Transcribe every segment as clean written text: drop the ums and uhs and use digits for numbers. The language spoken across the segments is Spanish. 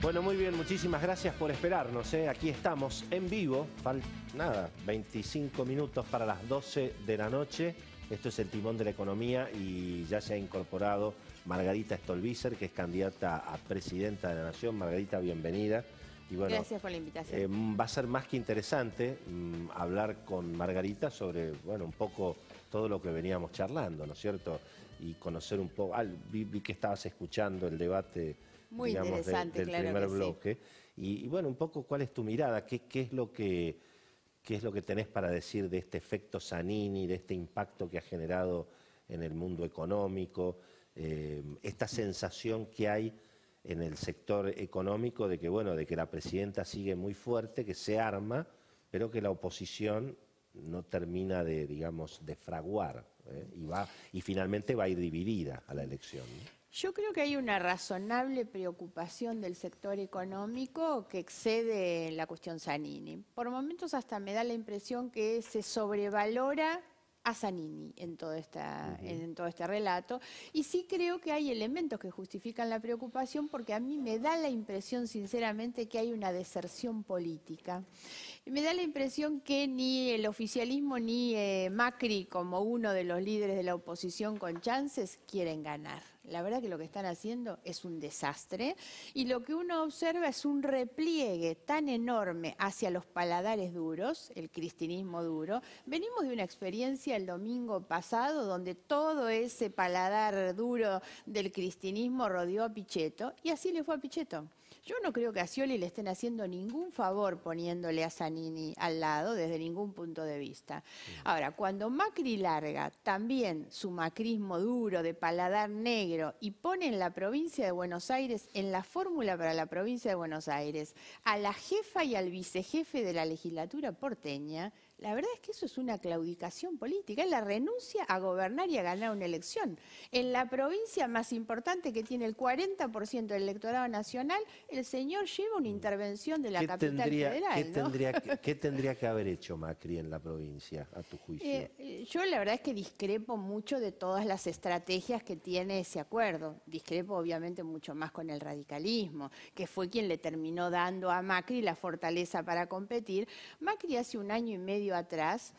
Bueno, muy bien, muchísimas gracias por esperarnos. Aquí estamos en vivo, nada, 25 minutos para las 12 de la noche. Esto es el timón de la economía y ya se ha incorporado Margarita Stolbizer, que es candidata a presidenta de la Nación. Margarita, bienvenida. Y bueno, gracias por la invitación. Va a ser más que interesante hablar con Margarita sobre, bueno, un poco todo lo que veníamos charlando, ¿no es cierto? Y conocer un poco, vi que estabas escuchando el debate, muy digamos, interesante, del claro primer que bloque. Sí. Y bueno, un poco cuál es tu mirada, qué es lo que tenés para decir de este efecto Zanini, de este impacto que ha generado en el mundo económico, esta sensación que hay en el sector económico de que, bueno, de que la presidenta sigue muy fuerte, que se arma, pero que la oposición no termina de, digamos, de fraguar, y finalmente va a ir dividida a la elección, ¿no? Yo creo que hay una razonable preocupación del sector económico que excede la cuestión Zanini. Por momentos hasta me da la impresión que se sobrevalora a Zanini en todo este relato, y sí creo que hay elementos que justifican la preocupación, porque a mí me da la impresión sinceramente que hay una deserción política. Me da la impresión que ni el oficialismo ni Macri, como uno de los líderes de la oposición con chances, quieren ganar. La verdad que lo que están haciendo es un desastre, y lo que uno observa es un repliegue tan enorme hacia los paladares duros, el cristinismo duro. Venimos de una experiencia el domingo pasado donde todo ese paladar duro del cristinismo rodeó a Pichetto, y así le fue a Pichetto. Yo no creo que a Scioli le estén haciendo ningún favor poniéndole a Zanini al lado desde ningún punto de vista. Ahora, cuando Macri larga también su macrismo duro de paladar negro y pone en la provincia de Buenos Aires, en la fórmula para la provincia de Buenos Aires, a la jefa y al vicejefe de la legislatura porteña, la verdad es que eso es una claudicación política, es la renuncia a gobernar y a ganar una elección. En la provincia más importante, que tiene el 40% del electorado nacional, el señor lleva una intervención de la capital federal, ¿no? ¿Qué tendría que haber hecho Macri en la provincia, a tu juicio? Yo la verdad es que discrepo mucho de todas las estrategias que tiene ese acuerdo. Discrepo obviamente mucho más con el radicalismo, que fue quien le terminó dando a Macri la fortaleza para competir. Macri hace un año y medio atrás,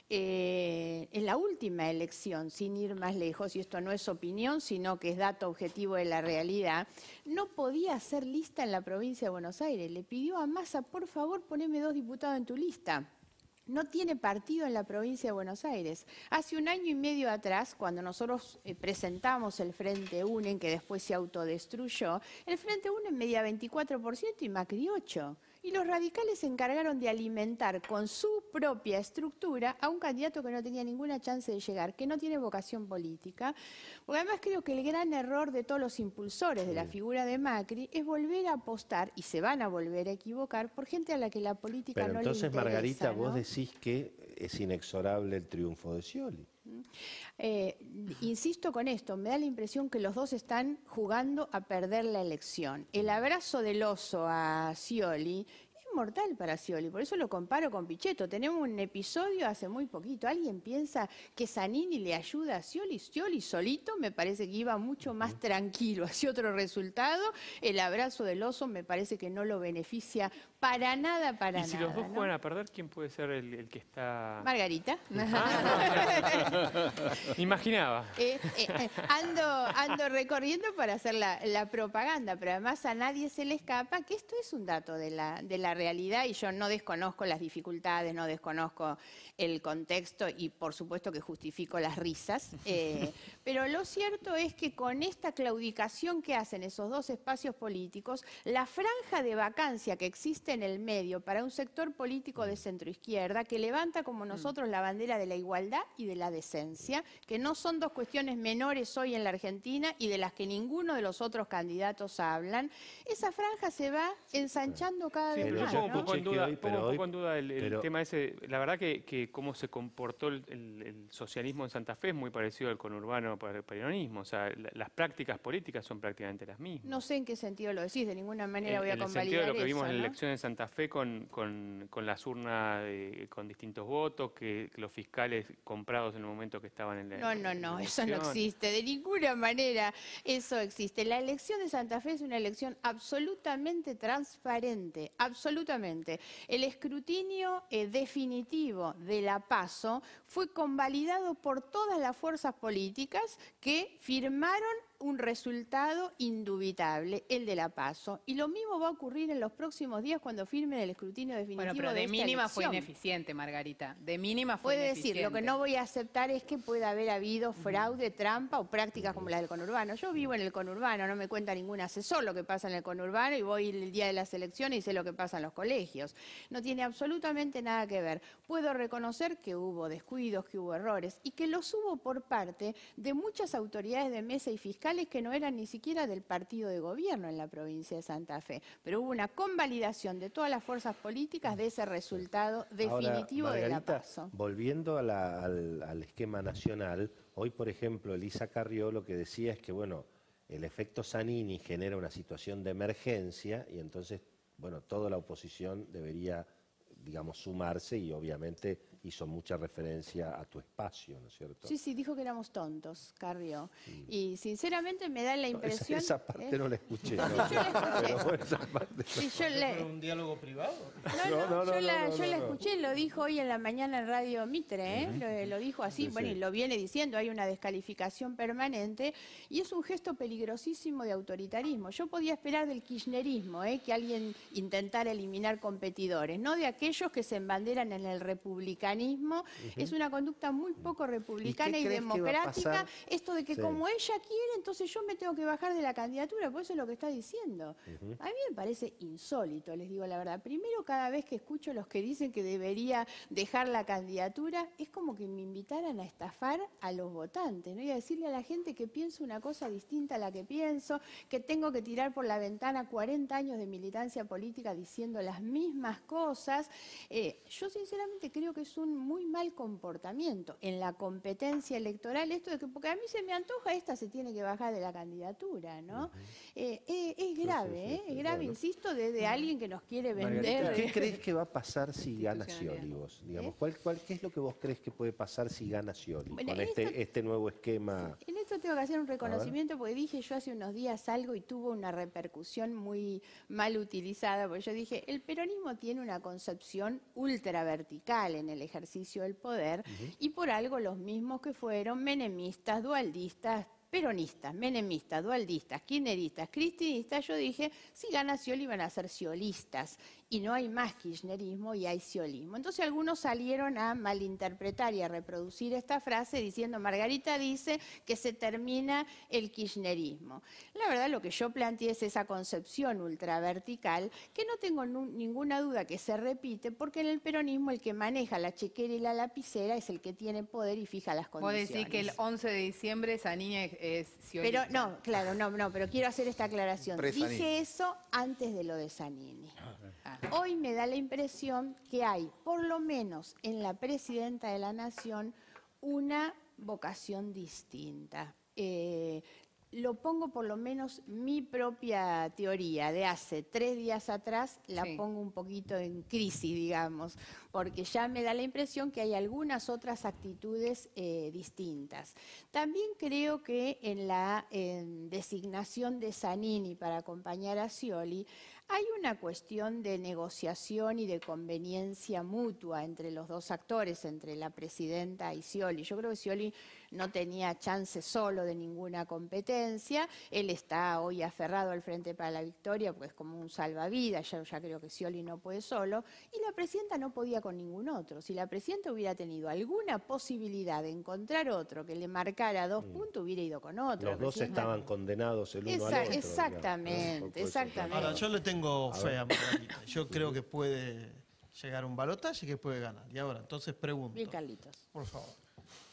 en la última elección, sin ir más lejos, y esto no es opinión, sino que es dato objetivo de la realidad, no podía hacer lista en la provincia de Buenos Aires. Le pidió a Massa, por favor, poneme 2 diputados en tu lista. No tiene partido en la provincia de Buenos Aires. Hace un año y medio atrás, cuando nosotros presentamos el Frente UNEN, que después se autodestruyó, el Frente UNEN medía 24% y Macri 8%. Y los radicales se encargaron de alimentar con su propia estructura a un candidato que no tenía ninguna chance de llegar, que no tiene vocación política. Porque además creo que el gran error de todos los impulsores de la figura de Macri es volver a apostar, y se van a volver a equivocar, por gente a la que la política no le interesa. Pero entonces, Margarita, ¿no? vos decís que es inexorable el triunfo de Scioli. Insisto con esto, me da la impresión que los dos están jugando a perder la elección. El abrazo del oso a Scioli es mortal para Scioli, por eso lo comparo con Pichetto. Tenemos un episodio hace muy poquito. ¿Alguien piensa que Zanini le ayuda a Scioli? Scioli solito me parece que iba mucho más tranquilo hacia otro resultado. El abrazo del oso me parece que no lo beneficia para nada, para nada. Y si los dos ¿no? juegan a perder, ¿quién puede ser el que está...? Margarita. Me imaginaba. Ando recorriendo para hacer la propaganda, pero además a nadie se le escapa que esto es un dato de la realidad, y yo no desconozco las dificultades, no desconozco el contexto, y por supuesto que justifico las risas, pero lo cierto es que con esta claudicación que hacen esos dos espacios políticos, la franja de vacancia que existe en el medio para un sector político de centroizquierda que levanta como nosotros la bandera de la igualdad y de la decencia, que no son dos cuestiones menores hoy en la Argentina y de las que ninguno de los otros candidatos hablan, esa franja se va ensanchando cada vez más. pongo un poco en duda, el pero- tema ese. La verdad que cómo se comportó el socialismo en Santa Fe es muy parecido al conurbano peronismo. O sea, las prácticas políticas son prácticamente las mismas. No sé en qué sentido lo decís, de ninguna manera voy a En el convalidar sentido de lo que vimos eso, en la ¿no? elección en Santa Fe con las urnas con distintos votos, que los fiscales comprados en el momento que estaban en la No, eso no elección. existe, de ninguna manera eso existe. La elección de Santa Fe es una elección absolutamente transparente, absolutamente. El escrutinio definitivo de la PASO fue convalidado por todas las fuerzas políticas que firmaron un resultado indubitable, el de la PASO. Y lo mismo va a ocurrir en los próximos días cuando firmen el escrutinio definitivo Bueno, pero de de esta mínima fue elección. ineficiente, Margarita. De mínima fue Puede ineficiente. decir, lo que no voy a aceptar es que pueda haber habido fraude, trampa o prácticas como la del conurbano. Yo vivo en el conurbano, no me cuenta ningún asesor lo que pasa en el conurbano y voy el día de las elecciones y sé lo que pasa en los colegios. No tiene absolutamente nada que ver. Puedo reconocer que hubo descuidos, que hubo errores y que los hubo por parte de muchas autoridades de mesa y fiscales que no eran ni siquiera del partido de gobierno en la provincia de Santa Fe. Pero hubo una convalidación de todas las fuerzas políticas de ese resultado definitivo Ahora, de la Margarita, PASO. volviendo al esquema nacional, hoy, por ejemplo, Elisa Carrió lo que decía es que, bueno, el efecto Zanini genera una situación de emergencia y entonces, bueno, toda la oposición debería, digamos, sumarse y obviamente hizo mucha referencia a tu espacio, ¿no es cierto? Sí, dijo que éramos tontos, Carrió. Y sinceramente me da la No, impresión... esa parte no la escuché. No, yo la escuché. Pero bueno, esa parte Sí, yo ¿Fue un diálogo privado? yo la escuché, lo dijo hoy en la mañana en Radio Mitre, ¿eh? Lo dijo así, Sí, bueno, sí. y lo viene diciendo, hay una descalificación permanente y es un gesto peligrosísimo de autoritarismo. Yo podía esperar del kirchnerismo, que alguien intentara eliminar competidores, no de aquellos que se embanderan en el republicanismo. Es una conducta muy poco republicana y crees que va a democrática, pasar? esto de que Sí. como ella quiere, entonces yo me tengo que bajar de la candidatura, por eso es lo que está diciendo. A mí me parece insólito, les digo la verdad. Primero, cada vez que escucho los que dicen que debería dejar la candidatura, es como que me invitaran a estafar a los votantes, ¿no? Y a decirle a la gente que pienso una cosa distinta a la que pienso, que tengo que tirar por la ventana 40 años de militancia política diciendo las mismas cosas. Yo sinceramente creo que es un muy mal comportamiento en la competencia electoral, esto de que porque a mí se me antoja, esta se tiene que bajar de la candidatura, ¿no? Es grave, es grave, bueno. insisto, de alguien que nos quiere Margarita, vender. ¿qué crees que va a pasar si gana Institucionalidad. Scioli vos? Digamos, ¿qué es lo que vos crees que puede pasar si gana Scioli Bueno, con en esto- este nuevo esquema? En esto tengo que hacer un reconocimiento porque dije yo hace unos días algo y tuvo una repercusión muy mal utilizada, porque yo dije, el peronismo tiene una concepción ultra vertical en el ejercicio del poder y por algo los mismos que fueron menemistas, dualdistas, peronistas, menemistas, dualdistas, kirchneristas, cristinistas, yo dije, si gana Scioli van a ser sciolistas y no hay más kirchnerismo y hay sciolismo. Entonces algunos salieron a malinterpretar y a reproducir esta frase diciendo, Margarita dice que se termina el kirchnerismo. La verdad lo que yo planteé es esa concepción ultravertical que no tengo ninguna duda que se repite porque en el peronismo el que maneja la chequera y la lapicera es el que tiene poder y fija las Vos condiciones. decís que el 11 de diciembre esa niña es Pero sionista. no, claro, no, pero quiero hacer esta aclaración. Pre-Zanini. Dije eso antes de lo de Zanini. Ah. Hoy me da la impresión que hay, por lo menos en la presidenta de la Nación, una vocación distinta. Lo pongo por lo menos mi propia teoría de hace 3 días atrás, la Sí. pongo un poquito en crisis, digamos, porque ya me da la impresión que hay algunas otras actitudes distintas. También creo que en la designación de Zanini para acompañar a Scioli, hay una cuestión de negociación y de conveniencia mutua entre los dos actores, entre la presidenta y Scioli. Yo creo que Scioli no tenía chance solo de ninguna competencia. Él está hoy aferrado al Frente para la Victoria, pues como un salvavidas. Ya creo que Scioli no puede solo. Y la presidenta no podía con ningún otro. Si la presidenta hubiera tenido alguna posibilidad de encontrar otro que le marcara 2 puntos, hubiera ido con otro. Los dos estaban condenados el uno al otro. Exactamente, exactamente. Ahora, yo le tengo fe a Margarita. Yo creo que puede llegar a un balotaje y que puede ganar. Y ahora, entonces pregunto, Bien, Carlitos. por favor,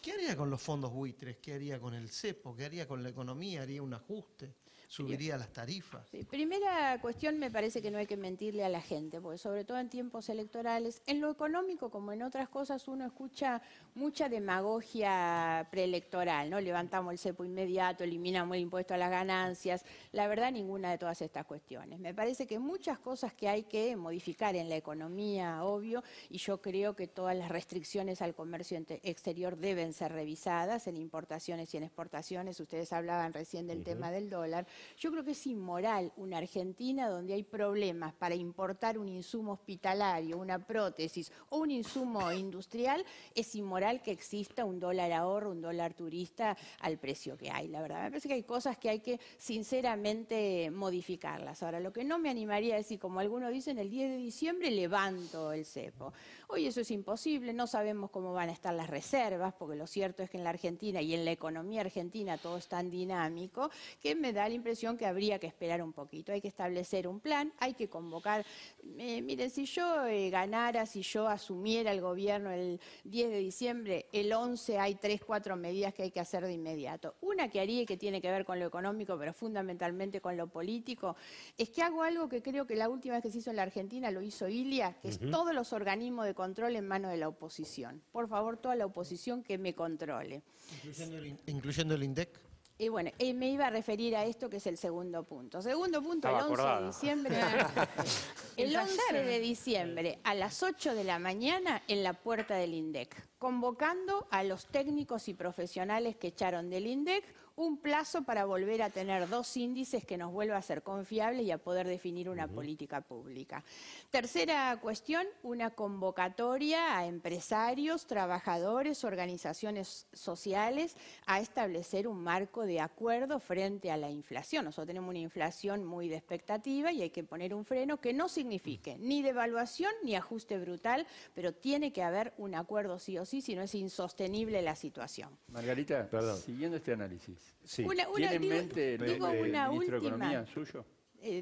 ¿qué haría con los fondos buitres? ¿Qué haría con el cepo? ¿Qué haría con la economía? ¿Haría un ajuste? subiría las tarifas. Sí, primera cuestión, me parece que no hay que mentirle a la gente, porque sobre todo en tiempos electorales, en lo económico como en otras cosas, uno escucha mucha demagogia preelectoral, ¿no? Levantamos el cepo inmediato, eliminamos el impuesto a las ganancias. La verdad, ninguna de todas estas cuestiones. Me parece que muchas cosas que hay que modificar en la economía, obvio, y yo creo que todas las restricciones al comercio exterior deben ser revisadas en importaciones y en exportaciones. Ustedes hablaban recién del tema del dólar. Yo creo que es inmoral una Argentina donde hay problemas para importar un insumo hospitalario, una prótesis o un insumo industrial, es inmoral que exista un dólar ahorro, un dólar turista al precio que hay. La verdad, me parece que hay cosas que hay que sinceramente modificarlas. Ahora, lo que no me animaría a decir, como algunos dicen, el 10 de diciembre levanto el cepo. Hoy eso es imposible, no sabemos cómo van a estar las reservas, porque lo cierto es que en la Argentina y en la economía argentina todo es tan dinámico que me da la impresión que habría que esperar un poquito. Hay que establecer un plan, hay que convocar. Miren, si yo ganara, si yo asumiera el gobierno el 10 de diciembre, el 11 hay 3, 4 medidas que hay que hacer de inmediato. Una que haría y que tiene que ver con lo económico, pero fundamentalmente con lo político, es que hago algo que creo que la última vez que se hizo en la Argentina lo hizo Ilia, que es todos los organismos de control en manos de la oposición. Por favor, toda la oposición que me controle. Incluyendo el INDEC. Y bueno, me iba a referir a esto que es el segundo punto. Segundo punto, Estaba el 11 acordada. de diciembre. El 11 de diciembre a las 8 de la mañana en la puerta del INDEC, convocando a los técnicos y profesionales que echaron del INDEC un plazo para volver a tener 2 índices que nos vuelva a ser confiables y a poder definir una política pública. Tercera cuestión, una convocatoria a empresarios, trabajadores, organizaciones sociales a establecer un marco de acuerdo frente a la inflación. Nosotros tenemos una inflación muy de expectativa y hay que poner un freno que no signifique ni devaluación ni ajuste brutal, pero tiene que haber un acuerdo sí o sí, si no es insostenible la situación. Margarita, Perdón. siguiendo este análisis, Sí. ¿tiene en mente el digo una ministro de última. Economía suyo?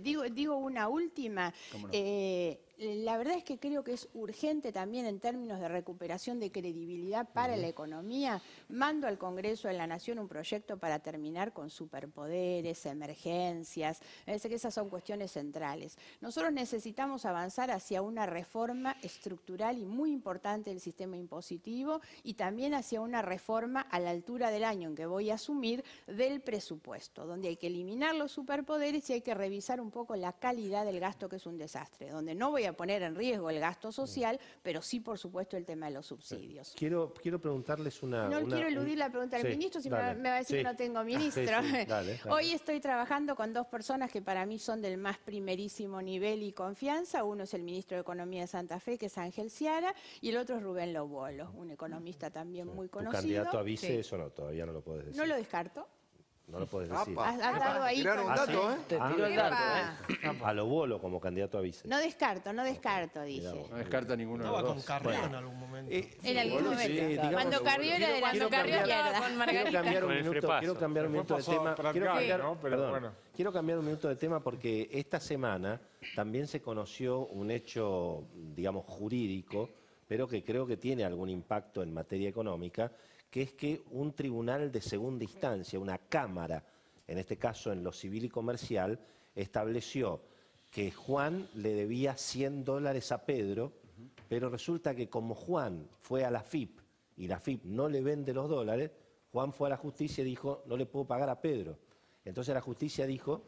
Digo una última. ¿Cómo no? La verdad es que creo que es urgente también en términos de recuperación de credibilidad para la economía. Mando al Congreso de la Nación un proyecto para terminar con superpoderes, emergencias. Me parece que esas son cuestiones centrales. Nosotros necesitamos avanzar hacia una reforma estructural y muy importante del sistema impositivo y también hacia una reforma a la altura del año en que voy a asumir del presupuesto, donde hay que eliminar los superpoderes y hay que revisar un poco la calidad del gasto, que es un desastre, donde no voy a poner en riesgo el gasto social, pero sí, por supuesto, el tema de los subsidios. Quiero preguntarles una... No quiero eludir la pregunta del Sí, ministro, si dale. me va a decir Sí. que no tengo ministro. Sí, dale. Hoy estoy trabajando con 2 personas que para mí son del más primerísimo nivel y confianza. Uno es el ministro de Economía de Santa Fe, que es Ángel Ciara, y el otro es Rubén Lobolo, un economista también muy ¿Tu conocido. candidato a vice Sí. eso no? Todavía no lo puedes decir. No lo descarto. No lo puedes decir. Has dado ahí. Tiraron un con- dato, ¿eh? Te tiró el dardo, Epa. A lo bolo como candidato a vice. No descarto, dije. Mirá vos. No descarta ninguno de Estaba los con dos. Carrió Bueno. en algún momento. En algún Sí, momento. digamos- Cuando Carrió era de la Quiero izquierda. cambiar- con Quiero Margarita. cambiar un Con el minuto, frepaso. quiero cambiar un minuto de Después pasó tema. a Quiero Prat cambiar, Gay, ¿no? Pero perdón, bueno. quiero cambiar un minuto de tema porque esta semana también se conoció un hecho, digamos, jurídico, pero que creo que tiene algún impacto en materia económica, que es que un tribunal de segunda instancia, una cámara, en este caso en lo civil y comercial, estableció que Juan le debía $100 a Pedro, pero resulta que como Juan fue a la FIP y la FIP no le vende los dólares, Juan fue a la justicia y dijo, no le puedo pagar a Pedro. Entonces la justicia dijo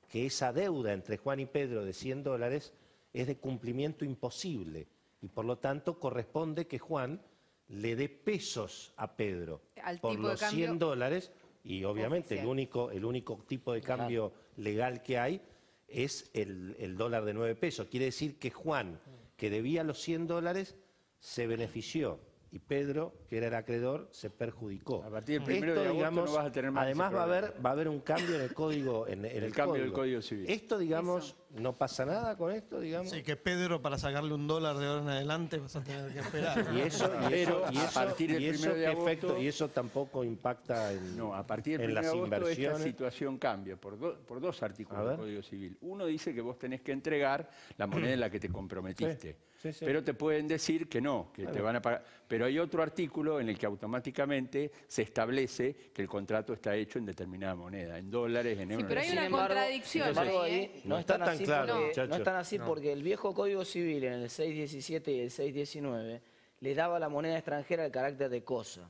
que esa deuda entre Juan y Pedro de $100 es de cumplimiento imposible y por lo tanto corresponde que Juan le dé pesos a Pedro Al por tipo de los cambio $100 y obviamente el oficial. único tipo de cambio legal que hay es el dólar de 9 pesos. Quiere decir que Juan, que debía los $100, se benefició y Pedro, que era el acreedor, se perjudicó. A partir del 1 de agosto no vas a tener más además ese va a problema. haber un cambio en el código, en el El cambio del Código Civil. Esto, digamos, ¿No pasa nada con esto, digamos? Sí, que Pedro, para sacarle $1 de ahora en adelante, vas a tener que esperar. A partir del 1 de agosto... ¿Y eso tampoco impacta en, No, a partir del en 1 de las agosto esta inversiones? situación cambia por dos A artículos ver. del Código Civil. Uno dice que vos tenés que entregar la moneda en la que te comprometiste. Sí, sí. Pero te pueden decir que no, que te van a pagar. Pero hay otro artículo en el que automáticamente se establece que el contrato está hecho en determinada moneda, en dólares, en euros. pero hay Sin una embargo- contradicción sin embargo, ahí, ahí No no está están tan así claro, porque, muchachos. no están así porque el viejo Código Civil en el 617 y el 619 le daba a la moneda extranjera el carácter de cosa.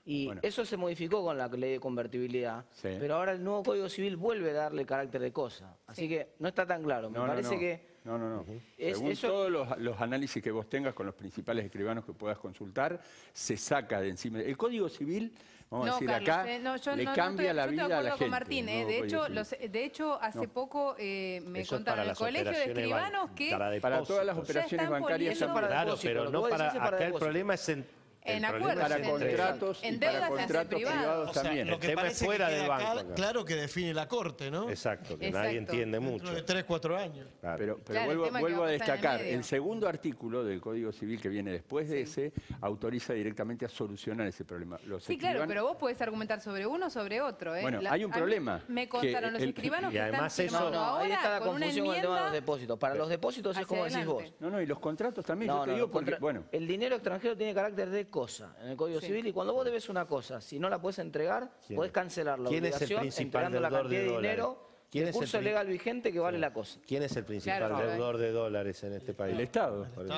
Y Bueno. eso se modificó con la ley de convertibilidad. Sí. Pero ahora el nuevo Código Civil vuelve a darle carácter de cosa. Así que no está tan claro. Me parece que... No. Es- Según eso- todos los análisis que vos tengas con los principales escribanos que puedas consultar, se saca de encima. El Código Civil, vamos a decir Carlos, acá, yo le no cambia estoy- la yo vida estoy de a la acuerdo gente. con Martín, el nuevo de Código hecho, Civil. de hecho, hace poco me Eso es contaron para en el las colegio de operaciones escribanos que Para todas las depósitos. operaciones están bancarias poniendo- también. para Claro, depósito, pero lo que no vos decís para... es para Acá el depósito. problema es en el problema acuerdos, es Para entre- contratos en y para deudas entre contratos privados. privados O sea, también. lo que El tema es parece fuera que del queda banco, acá. claro que define la Corte, ¿no? Exacto, que Exacto. nadie entiende mucho. Dentro de 3, 4 años. Claro. Pero Claro, el tema que vuelvo va a a pasar en el destacar, medio. el segundo artículo del Código Civil que viene después de ese autoriza directamente a solucionar ese problema. Los Sí, claro, escribanos- pero vos podés argumentar sobre uno o sobre otro. ¿eh? Bueno, hay un a mí problema, Me contaron que los escribanos y que están además eso- firmando No, ahí ahora está la con una confusión con el tema de los enmienda. depósitos. Para los depósitos es hacia como decís vos. adelante. No, y los contratos también, yo No, te no, digo porque, bueno, el dinero extranjero tiene carácter de cosa en el Código Sí. Civil y cuando vos debes una cosa, si no la puedes entregar, ¿Quién? podés cancelar la ¿Quién es el obligación principal entregando la deudor cantidad de de dólares? dinero, ¿Quién el es el curso pri- legal vigente que vale la cosa. ¿Quién es el principal Claro, pero deudor de dólares en este país? el Estado. Por eso.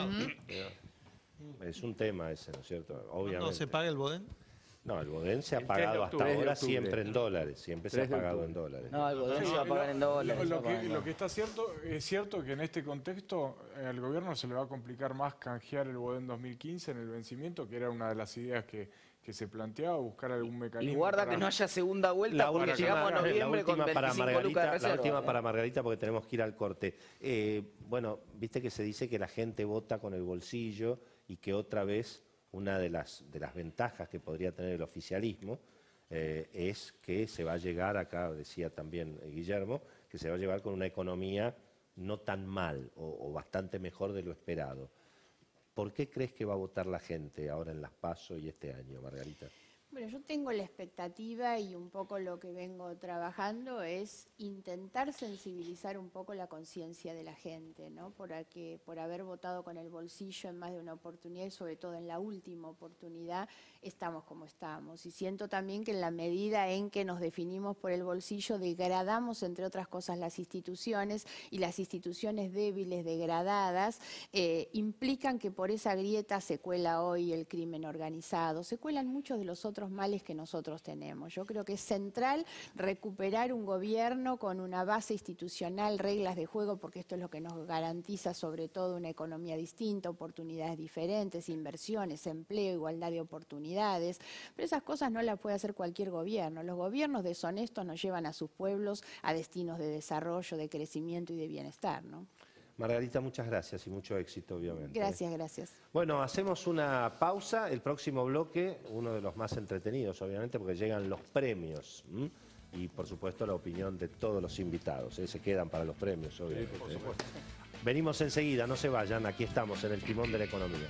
Es un tema ese, ¿no es cierto? ¿Cuándo Obviamente. se paga el Bodén? No, el Bodén se ha El 3 de pagado hasta octubre. ahora 3 de octubre. siempre en dólares. Siempre se ha 3 de pagado octubre. en dólares. No, el Bodén se va a pagar en dólares. se va a pagar en Lo dólares. que está cierto es cierto que en este contexto al gobierno se le va a complicar más canjear el Bodén 2015 en el vencimiento, que era una de las ideas que se planteaba, buscar algún mecanismo. Y guarda para- que no haya segunda vuelta La porque última, llegamos a la noviembre con última para 25 lucas de Margarita, reserva. la última para Margarita porque tenemos que ir al corte. Bueno, viste que se dice que la gente vota con el bolsillo y que otra vez una de las ventajas que podría tener el oficialismo es que se va a llegar, acá decía también Guillermo, que se va a llevar con una economía no tan mal o bastante mejor de lo esperado. ¿Por qué crees que va a votar la gente ahora en las PASO y este año, Margarita? Bueno, yo tengo la expectativa y un poco lo que vengo trabajando es intentar sensibilizar un poco la conciencia de la gente, ¿no? Por haber votado con el bolsillo en más de una oportunidad y sobre todo en la última oportunidad estamos como estamos. Y siento también que en la medida en que nos definimos por el bolsillo degradamos, entre otras cosas, las instituciones y las instituciones débiles, degradadas, implican que por esa grieta se cuela hoy el crimen organizado, se cuelan muchos de los otros males que nosotros tenemos. Yo creo que es central recuperar un gobierno con una base institucional, reglas de juego, porque esto es lo que nos garantiza sobre todo una economía distinta, oportunidades diferentes, inversiones, empleo, igualdad de oportunidades. Pero esas cosas no las puede hacer cualquier gobierno. Los gobiernos deshonestos nos llevan a sus pueblos a destinos de desarrollo, de crecimiento y de bienestar, ¿no? Margarita, muchas gracias y mucho éxito, obviamente. Gracias, gracias. Bueno, hacemos una pausa. El próximo bloque, uno de los más entretenidos, obviamente, porque llegan los premios. Y, por supuesto, la opinión de todos los invitados. Se quedan para los premios, obviamente. Venimos enseguida, no se vayan. Aquí estamos, en el timón de la economía.